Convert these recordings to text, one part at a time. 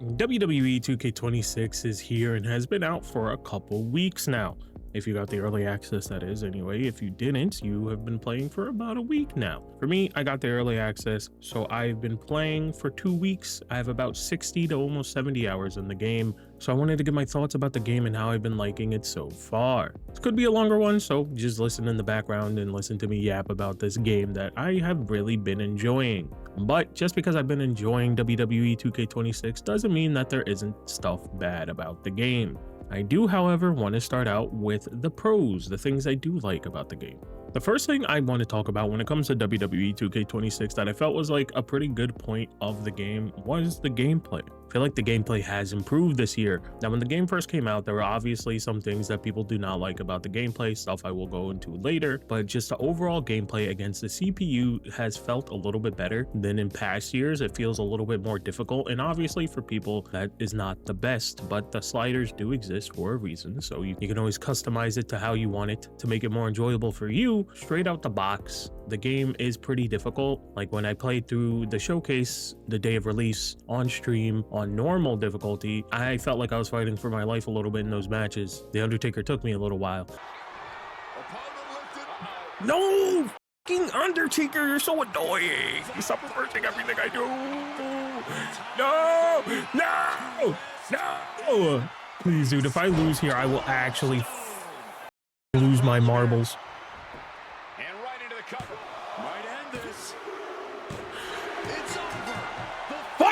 WWE 2K26 is here and has been out for a couple weeks now. If you got the early access, that is. Anyway, if you didn't, you have been playing for about a week now. For me, I got the early access, so I've been playing for 2 weeks. I have about 60 to almost 70 hours in the game, so I wanted to give my thoughts about the game and how I've been liking it so far. This could be a longer one, so just listen in the background and listen to me yap about this game that I have really been enjoying. But just because I've been enjoying WWE 2K26 doesn't mean that there isn't stuff bad about the game. I do, however, want to start out with the pros, the things I do like about the game. The first thing I want to talk about when it comes to WWE 2K26 that I felt was like a pretty good point of the game was the gameplay. I feel like the gameplay has improved this year. Now, when the game first came out, there were obviously some things that people do not like about the gameplay, stuff I will go into later, but just the overall gameplay against the CPU has felt a little bit better than in past years. It feels a little bit more difficult, and obviously for people that is not the best, but the sliders do exist for a reason, so you can always customize it to how you want it to make it more enjoyable for you. Straight out the box, the game is pretty difficult. Like when I played through the showcase the day of release on stream on normal difficulty, I felt like I was fighting for my life a little bit in those matches. The Undertaker took me a little while. No! Fucking Undertaker, you're so annoying! You stop reversing everything I do! No! No! No! Please, dude, if I lose here, I will actually lose my marbles.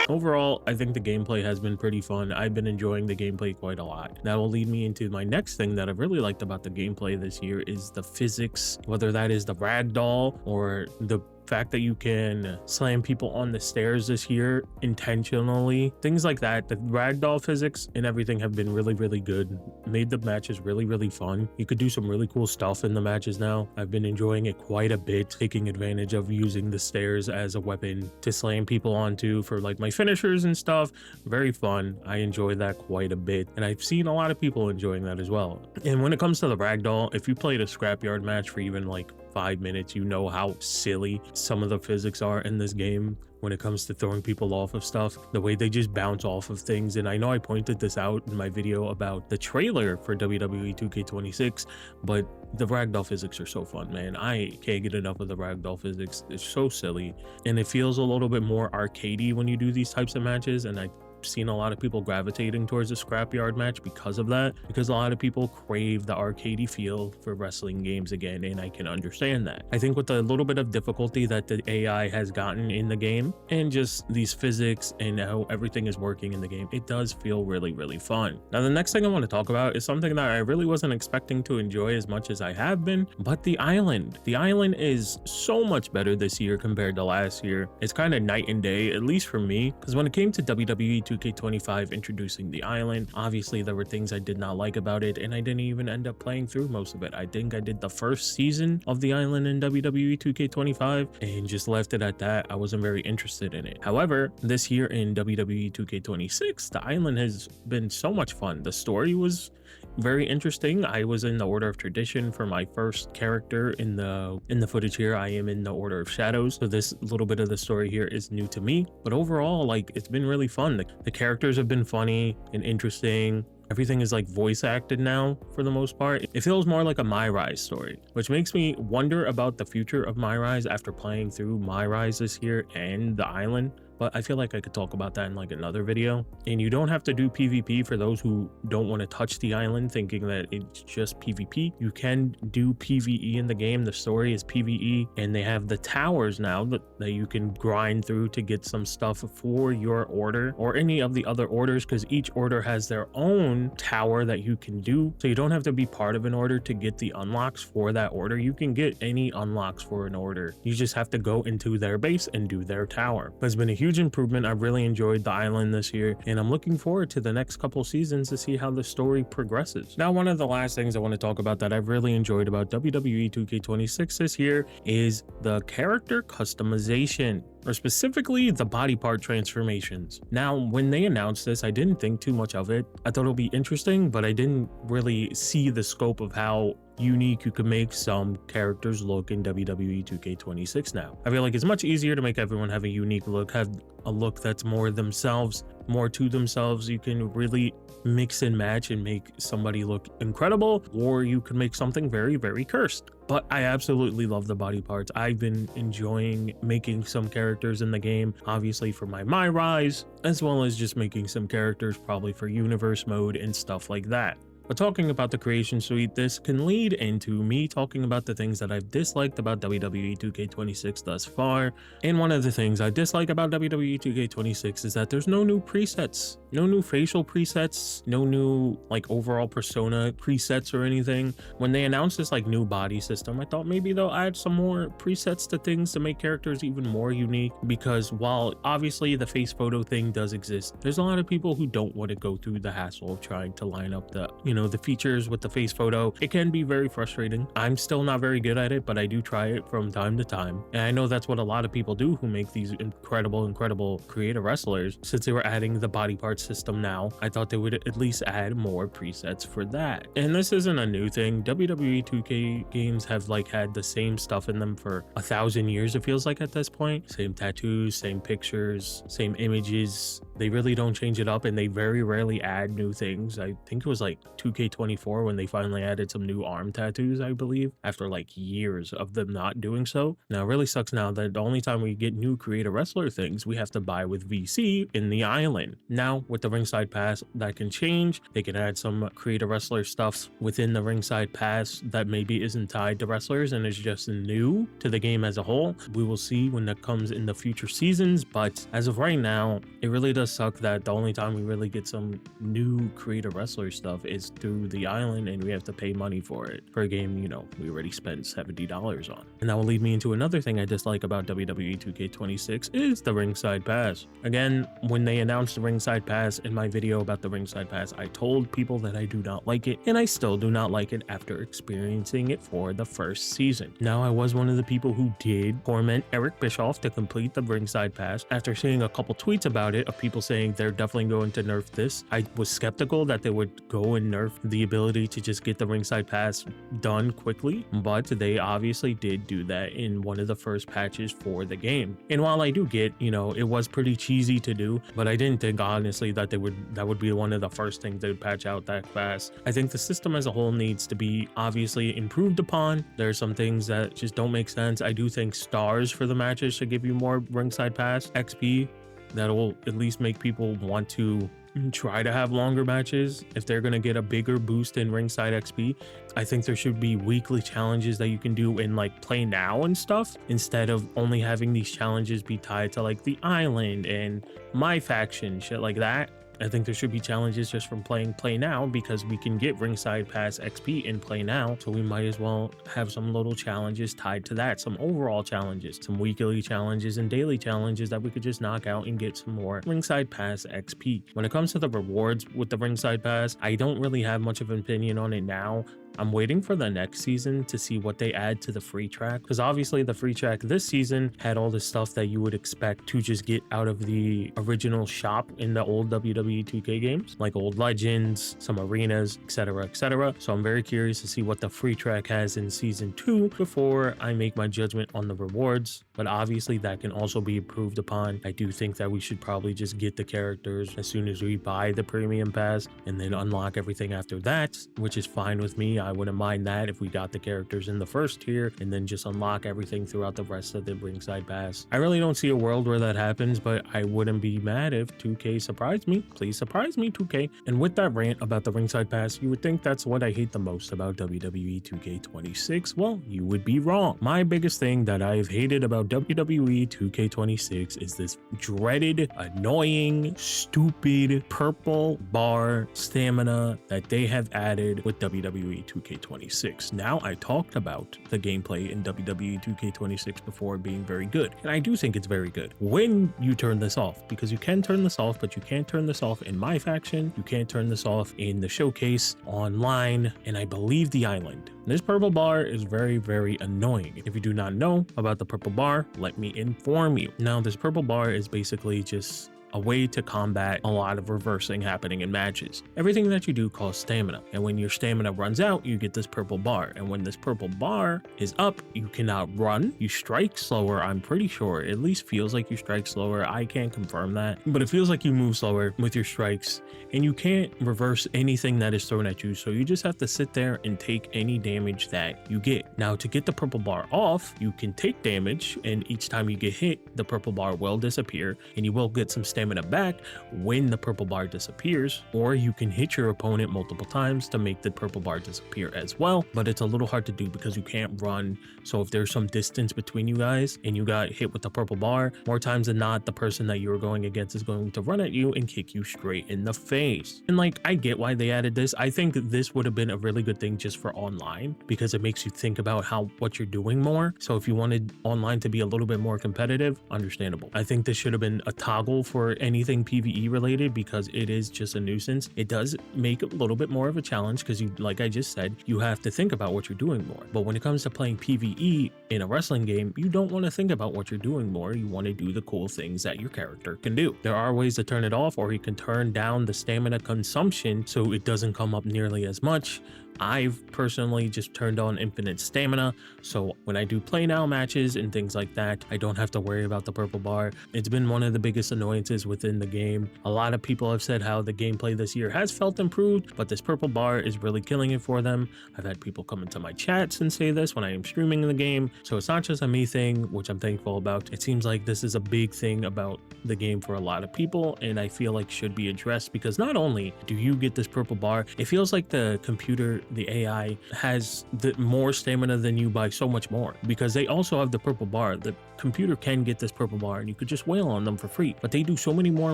Overall, I think the gameplay has been pretty fun. I've been enjoying the gameplay quite a lot. That will lead me into my next thing that I've really liked about the gameplay this year is the physics, whether that is the ragdoll or the fact that you can slam people on the stairs this year intentionally, things like that. The ragdoll physics and everything have been really good, made the matches really fun. You could do some really cool stuff in the matches now. I've been enjoying it quite a bit, taking advantage of using the stairs as a weapon to slam people onto for like my finishers and stuff. Very fun. I enjoy that quite a bit, and I've seen a lot of people enjoying that as well. And when it comes to the ragdoll, if you played a scrapyard match for even like 5 minutes, you know how silly some of the physics are in this game when it comes to throwing people off of stuff, the way they just bounce off of things. And I know I pointed this out in my video about the trailer for WWE 2K26, but the ragdoll physics are so fun, man. I can't get enough of the ragdoll physics. It's so silly, and it feels a little bit more arcadey when you do these types of matches, and I've seen a lot of people gravitating towards the scrapyard match because of that, because a lot of people crave the arcadey feel for wrestling games again, and I can understand that. I think with the little bit of difficulty that the AI has gotten in the game and just these physics and how everything is working in the game, it does feel really fun. Now, the next thing I want to talk about is something that I really wasn't expecting to enjoy as much as I have been, but the island. The island is so much better this year compared to last year. It's kind of night and day, at least for me, because when it came to WWE 2K25 introducing the island, obviously there were things I did not like about it, and I didn't even end up playing through most of it. I think I did the first season of the island in WWE 2K25 and just left it at that. I wasn't very interested in it. However, this year in WWE 2K26, the island has been so much fun. The story was very interesting. I was in the Order of Tradition for my first character in the footage here. I am in the Order of Shadows, so this little bit of the story here is new to me, but overall, like, it's been really fun. The characters have been funny and interesting. Everything is like voice acted now for the most part. It feels more like a My Rise story, which makes me wonder about the future of My Rise after playing through My Rise this year and the island. But I feel like I could talk about that in like another video. And you don't have to do PvP for those who don't want to touch the island thinking that it's just PvP. You can do PvE in the game. The story is PvE, and they have the towers now that you can grind through to get some stuff for your order or any of the other orders, because each order has their own tower that you can do. So you don't have to be part of an order to get the unlocks for that order. You can get any unlocks for an order. You just have to go into their base and do their tower. But it's been a huge improvement. I've really enjoyed the island this year, and I'm looking forward to the next couple seasons to see how the story progresses. Now, one of the last things I want to talk about that I've really enjoyed about WWE 2K26 this year is the character customization, or specifically the body part transformations. Now, when they announced this, I didn't think too much of it. I thought it'll be interesting, but I didn't really see the scope of how unique you can make some characters look in WWE 2K26 now. I feel like it's much easier to make everyone have a unique look, have a look that's more themselves, more to themselves. You can really mix and match and make somebody look incredible, or you can make something very, very cursed. But I absolutely love the body parts. I've been enjoying making some characters in the game, obviously for my Rise, as well as just making some characters probably for universe mode and stuff like that. But talking about the creation suite, this can lead into me talking about the things that I've disliked about WWE 2K26 thus far. And one of the things I dislike about WWE 2K26 is that there's no new presets, no new facial presets, no new like overall persona presets or anything. When they announced this like new body system, I thought maybe they'll add some more presets to things to make characters even more unique, because while obviously the face photo thing does exist, there's a lot of people who don't want to go through the hassle of trying to line up the the features with the face photo. It can be very frustrating. I'm still not very good at it, but I do try it from time to time. And I know that's what a lot of people do who make these incredible creative wrestlers. Since they were adding the body part system now, I thought they would at least add more presets for that. And this isn't a new thing. WWE 2K games have like had the same stuff in them for 1,000 years, it feels like at this point. Same tattoos, same pictures, same images. They really don't change it up, and they very rarely add new things. I think it was like 2K24 when they finally added some new arm tattoos, I believe, after like years of them not doing so. Now it really sucks now that the only time we get new creator wrestler things, we have to buy with VC in the island. Now with the ringside pass, that can change. They can add some creator wrestler stuff within the ringside pass that maybe isn't tied to wrestlers and is just new to the game as a whole. We will see when that comes in the future seasons, but as of right now, it really does suck that the only time we really get some new creator wrestler stuff is through the island, and we have to pay money for it for a game we already spent $70 on. And that will lead me into another thing I dislike about WWE 2K26 is the ringside pass. Again, when they announced the ringside pass in my video about the ringside pass, I told people that I do not like it, and I still do not like it after experiencing it for the first season. Now, I was one of the people who did torment Eric Bischoff to complete the ringside pass after seeing a couple tweets about it of people saying they're definitely going to nerf this. I was skeptical that they would go and nerf the ability to just get the ringside pass done quickly, but they obviously did do that in one of the first patches for the game. And while I do get, it was pretty cheesy to do, but I didn't think honestly that that would be one of the first things they would patch out that fast. I think the system as a whole needs to be obviously improved upon. There are some things that just don't make sense. I do think stars for the matches should give you more ringside pass XP. That'll at least make people want to try to have longer matches. If they're going to get a bigger boost in ringside XP, I think there should be weekly challenges that you can do in like play now and stuff, instead of only having these challenges be tied to like the island and my faction, shit like that. I think there should be challenges just from playing Play Now, because we can get ringside pass XP in Play Now, so we might as well have some little challenges tied to that, some overall challenges, some weekly challenges and daily challenges that we could just knock out and get some more ringside pass XP. When it comes to the rewards with the ringside pass, I don't really have much of an opinion on it now. I'm waiting for the next season to see what they add to the free track, because obviously the free track this season had all the stuff that you would expect to just get out of the original shop in the old WWE 2K games, like old legends, some arenas, etc, etc. So I'm very curious to see what the free track has in season 2 before I make my judgment on the rewards. But obviously that can also be improved upon. I do think that we should probably just get the characters as soon as we buy the premium pass and then unlock everything after that, which is fine with me. I wouldn't mind that if we got the characters in the first tier and then just unlock everything throughout the rest of the ringside pass. I really don't see a world where that happens, but I wouldn't be mad if 2K surprised me. Please surprise me, 2K. And with that rant about the ringside pass, you would think that's what I hate the most about WWE 2K26. Well, you would be wrong. My biggest thing that I've hated about WWE 2K26 is this dreaded, annoying, stupid purple bar stamina that they have added with WWE 2K26. Now, I talked about the gameplay in WWE 2K26 before being very good, and I do think it's very good when you turn this off, because you can turn this off, but you can't turn this off in my faction, you can't turn this off in the showcase, online, and I believe the island. This purple bar is very, very annoying. If you do not know about the purple bar, let me inform you. Now, this purple bar is basically just a way to combat a lot of reversing happening in matches. Everything that you do costs stamina, and when your stamina runs out, you get this purple bar, and when this purple bar is up, you cannot run, you strike slower. I'm pretty sure, it at least feels like you strike slower. I can't confirm that, but it feels like you move slower with your strikes, and you can't reverse anything that is thrown at you, so you just have to sit there and take any damage that you get. Now, to get the purple bar off, you can take damage, and each time you get hit, the purple bar will disappear, and you will get some stamina back when the purple bar disappears, or you can hit your opponent multiple times to make the purple bar disappear as well, but it's a little hard to do because you can't run. So if there's some distance between you guys and you got hit with the purple bar, more times than not, the person that you were going against is going to run at you and kick you straight in the face. And like, I get why they added this. I think this would have been a really good thing just for online, because it makes you think about what you're doing more. So if you wanted online to be a little bit more competitive, understandable. I think this should have been a toggle for anything PvE related, because it is just a nuisance. It does make it a little bit more of a challenge because you, like I just said, you have to think about what you're doing more. But when it comes to playing PvE in a wrestling game, you don't want to think about what you're doing more. You want to do the cool things that your character can do. There are ways to turn it off, or you can turn down the stamina consumption so it doesn't come up nearly as much. I've personally just turned on infinite stamina, so when I do play now matches and things like that, I don't have to worry about the purple bar. It's been one of the biggest annoyances within the game. A lot of people have said how the gameplay this year has felt improved, but this purple bar is really killing it for them. I've had people come into my chats and say this when I am streaming the game, so it's not just a me thing, which I'm thankful about. It seems like this is a big thing about the game for a lot of people, and I feel like should be addressed, because not only do you get this purple bar, it feels like the computer, the AI, has more stamina than you by so much more, because they also have the purple bar. The computer can get this purple bar and you could just wail on them for free, but they do so many more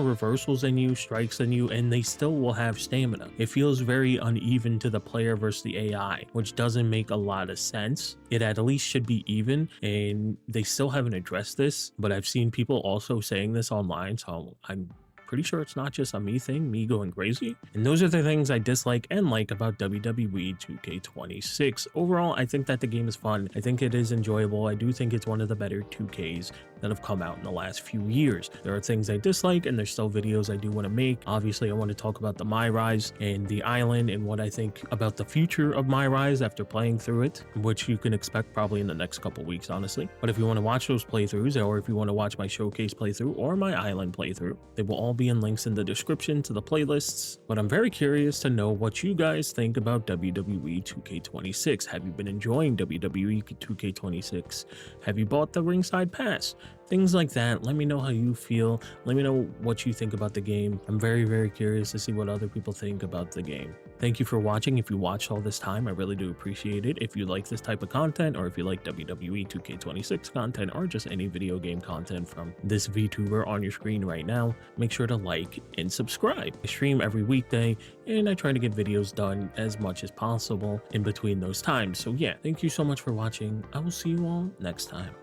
reversals than you, strikes than you, and they still will have stamina. It feels very uneven to the player versus the AI, which doesn't make a lot of sense. It at least should be even, and they still haven't addressed this, but I've seen people also saying this online, so I'm pretty sure it's not just a me thing, me going crazy. And those are the things I dislike and like about WWE 2K26. Overall, I think that the game is fun. I think it is enjoyable. I do think it's one of the better 2Ks that have come out in the last few years. There are things I dislike, and there's still videos I do want to make. Obviously, I want to talk about the My Rise and the island and what I think about the future of My Rise after playing through it, which you can expect probably in the next couple weeks, honestly. But if you want to watch those playthroughs, or if you want to watch my showcase playthrough or my island playthrough, they will all be in links in the description to the playlists. But I'm very curious to know what you guys think about WWE 2K26. Have you been enjoying WWE 2K26? Have you bought the ringside pass? Things like that. Let me know how you feel. Let me know what you think about the game. I'm very, very curious to see what other people think about the game. Thank you for watching. If you watched all this time, I really do appreciate it. If you like this type of content, or if you like WWE 2K26 content, or just any video game content from this VTuber on your screen right now, make sure to like and subscribe. I stream every weekday, and I try to get videos done as much as possible in between those times. So yeah, thank you so much for watching. I will see you all next time.